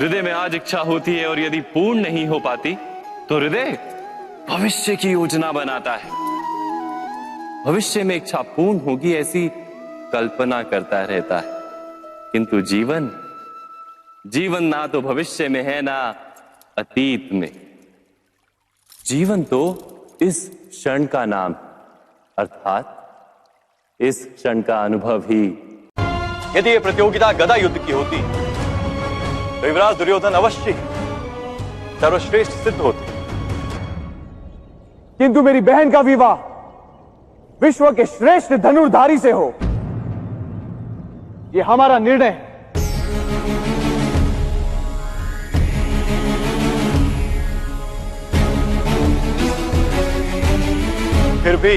हृदय में आज इच्छा होती है और यदि पूर्ण नहीं हो पाती तो हृदय भविष्य की योजना बनाता है। भविष्य में इच्छा पूर्ण होगी ऐसी कल्पना करता रहता है, किंतु जीवन ना तो भविष्य में है ना अतीत में। जीवन तो इस क्षण का नाम, अर्थात इस क्षण का अनुभव ही। यदि ये प्रतियोगिता गदा युद्ध की होती तो युवराज दुर्योधन अवश्य ही सर्वश्रेष्ठ सिद्ध होते, किंतु मेरी बहन का विवाह विश्व के श्रेष्ठ धनुर्धारी से हो, यह हमारा निर्णय है। फिर भी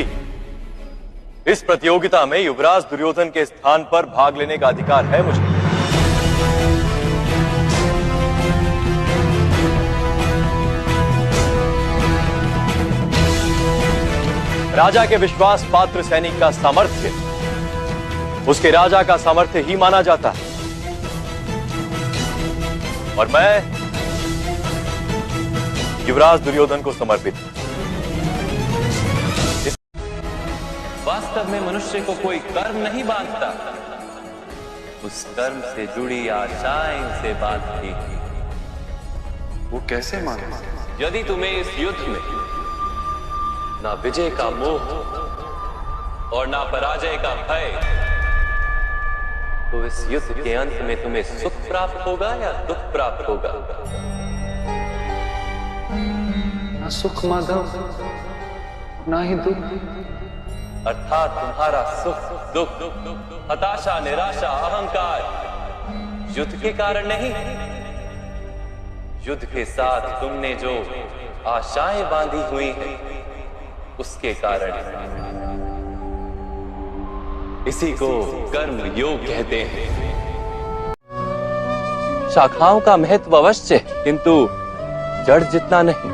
इस प्रतियोगिता में युवराज दुर्योधन के स्थान पर भाग लेने का अधिकार है मुझे। राजा के विश्वास पात्र सैनिक का सामर्थ्य उसके राजा का सामर्थ्य ही माना जाता है, और मैं युवराज दुर्योधन को समर्पित हूं। वास्तव में मनुष्य को कोई कर्म नहीं बांधता, उस कर्म से जुड़ी आशाएं उसे बांधती। वो कैसे माने? यदि तुम्हें इस युद्ध में ना विजय का मोह और ना पराजय का भय, तो इस युद्ध के अंत में तुम्हें सुख प्राप्त होगा या दुख प्राप्त होगा? ना सुख माधव, ना ही दुख। अर्थात तुम्हारा सुख दुख, हताशा, निराशा, अहंकार युद्ध के कारण नहीं, युद्ध के साथ तुमने जो आशाएं बांधी हुई हैं उसके कारण। इसी को कर्म योग कहते हैं। शाखाओं का महत्व अवश्य है, किंतु जड़ जितना नहीं।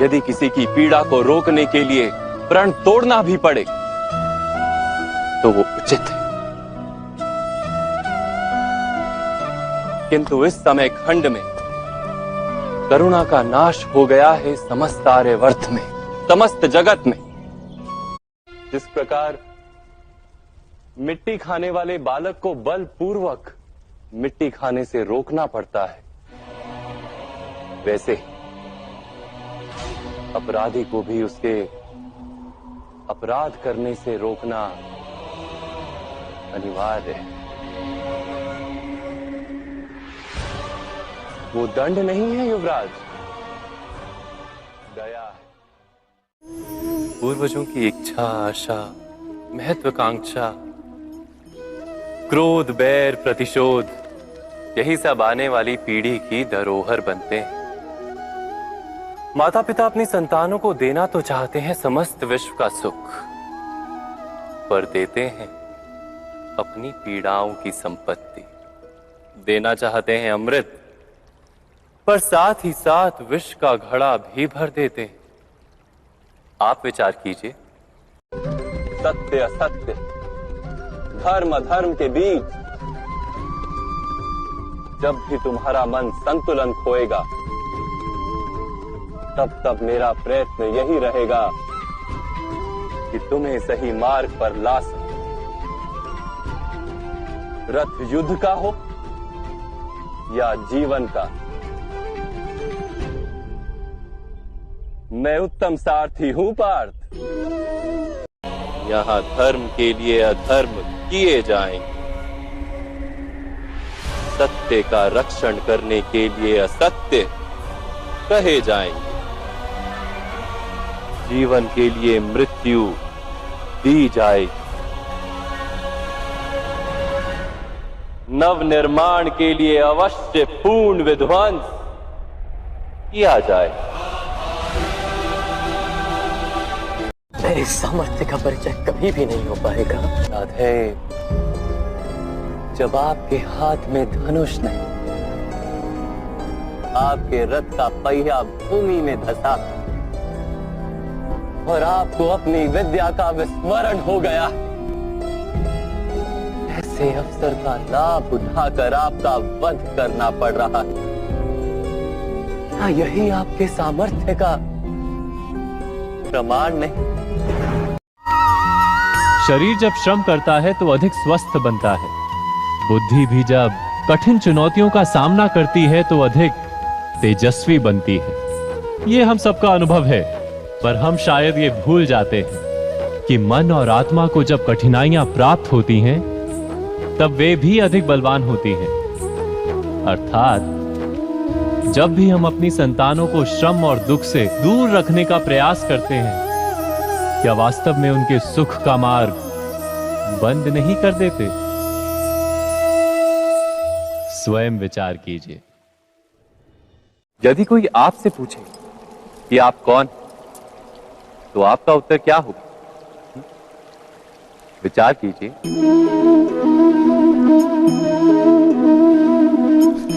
यदि किसी की पीड़ा को रोकने के लिए प्रण तोड़ना भी पड़े तो वो उचित है, किंतु इस समय खंड में करुणा का नाश हो गया है समस्त आर्यवर्त में, समस्त जगत में। जिस प्रकार मिट्टी खाने वाले बालक को बलपूर्वक मिट्टी खाने से रोकना पड़ता है, वैसे अपराधी को भी उसके अपराध करने से रोकना अनिवार्य है। वो दंड नहीं है युवराज, दया है। पूर्वजों की इच्छा, आशा, महत्वाकांक्षा, क्रोध, बैर, प्रतिशोध, यही सब आने वाली पीढ़ी की धरोहर बनते हैं। माता पिता अपनी संतानों को देना तो चाहते हैं समस्त विश्व का सुख, पर देते हैं अपनी पीड़ाओं की संपत्ति। देना चाहते हैं अमृत, पर साथ ही साथ विष का घड़ा भी भर देते हैं। आप विचार कीजिए, सत्य असत्य, धर्म अधर्म के बीच जब भी तुम्हारा मन संतुलन खोएगा, तब मेरा प्रयत्न यही रहेगा कि तुम्हें सही मार्ग पर ला सकूं। रथ युद्ध का हो या जीवन का, मैं उत्तम सारथी हूं पार्थ। यहां धर्म के लिए अधर्म किए जाएंगे, सत्य का रक्षण करने के लिए असत्य कहे जाएंगे, जीवन के लिए मृत्यु दी जाएगी, नव निर्माण के लिए अवश्य पूर्ण विध्वंस किया जाए। मेरे सामर्थ्य का परिचय कभी भी नहीं हो पाएगा। याद है जब आपके हाथ में धनुष नहीं, आपके रथ का पहिया भूमि में धंसा और आपको अपनी विद्या का विस्मरण हो गया। ऐसे अफसर का लाभ उठाकर आपका वध करना पड़ रहा है। क्या यही आपके सामर्थ्य का प्रमाण नहीं? शरीर जब श्रम करता है तो अधिक स्वस्थ बनता है। बुद्धि भी जब कठिन चुनौतियों का सामना करती है तो अधिक तेजस्वी बनती है। ये हम सबका अनुभव है, पर हम शायद ये भूल जाते हैं कि मन और आत्मा को जब कठिनाइयां प्राप्त होती हैं, तब वे भी अधिक बलवान होती हैं। अर्थात जब भी हम अपनी संतानों को श्रम और दुख से दूर रखने का प्रयास करते हैं, क्या वास्तव में उनके सुख का मार्ग बंद नहीं कर देते? स्वयं विचार कीजिए। यदि कोई आपसे पूछे कि आप कौन, तो आपका उत्तर क्या होगा? विचार कीजिए।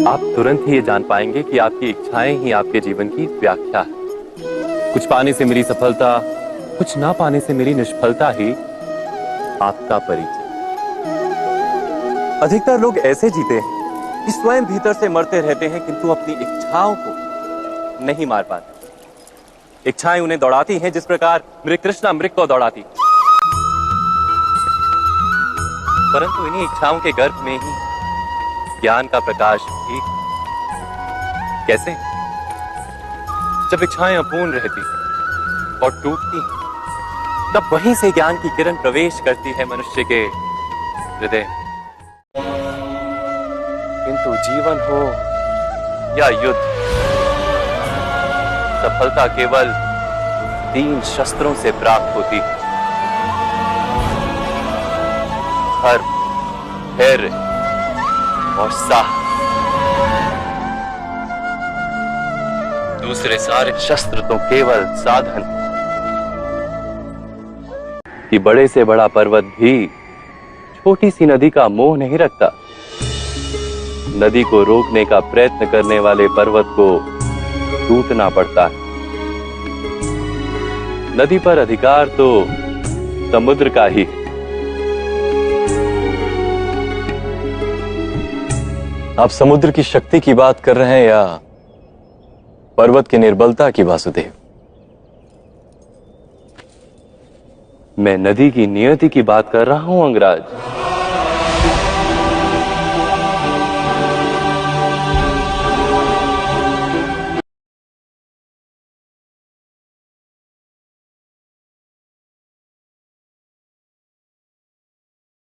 आप तुरंत ही ये जान पाएंगे कि आपकी इच्छाएं ही आपके जीवन की व्याख्या है। कुछ पाने से मेरी सफलता, कुछ ना पाने से मेरी निष्फलता ही आपका परिचय। अधिकतर लोग ऐसे जीते हैं कि स्वयं भीतर से मरते रहते हैं, किंतु अपनी इच्छाओं को नहीं मार पाते। इच्छाएं उन्हें दौड़ाती हैं जिस प्रकार मृग तृष्णा मृग को दौड़ाती। परंतु इन्हीं इच्छाओं के गर्भ में ही ज्ञान का प्रकाश भी। कैसे? जब इच्छाएं अपूर्ण रहती और टूटती, तब वहीं से ज्ञान की किरण प्रवेश करती है मनुष्य के हृदय। किंतु जीवन हो या युद्ध, सफलता केवल 3 शस्त्रों से प्राप्त होती है: धर्म, धैर्य और साहस। दूसरे सारे शस्त्र तो केवल साधन। कि बड़े से बड़ा पर्वत भी छोटी सी नदी का मोह नहीं रखता। नदी को रोकने का प्रयत्न करने वाले पर्वत को टूटना पड़ता है। नदी पर अधिकार तो समुद्र का ही है। आप समुद्र की शक्ति की बात कर रहे हैं या पर्वत की निर्बलता की, वासुदेव? मैं नदी की नियति की बात कर रहा हूं, अंगराज।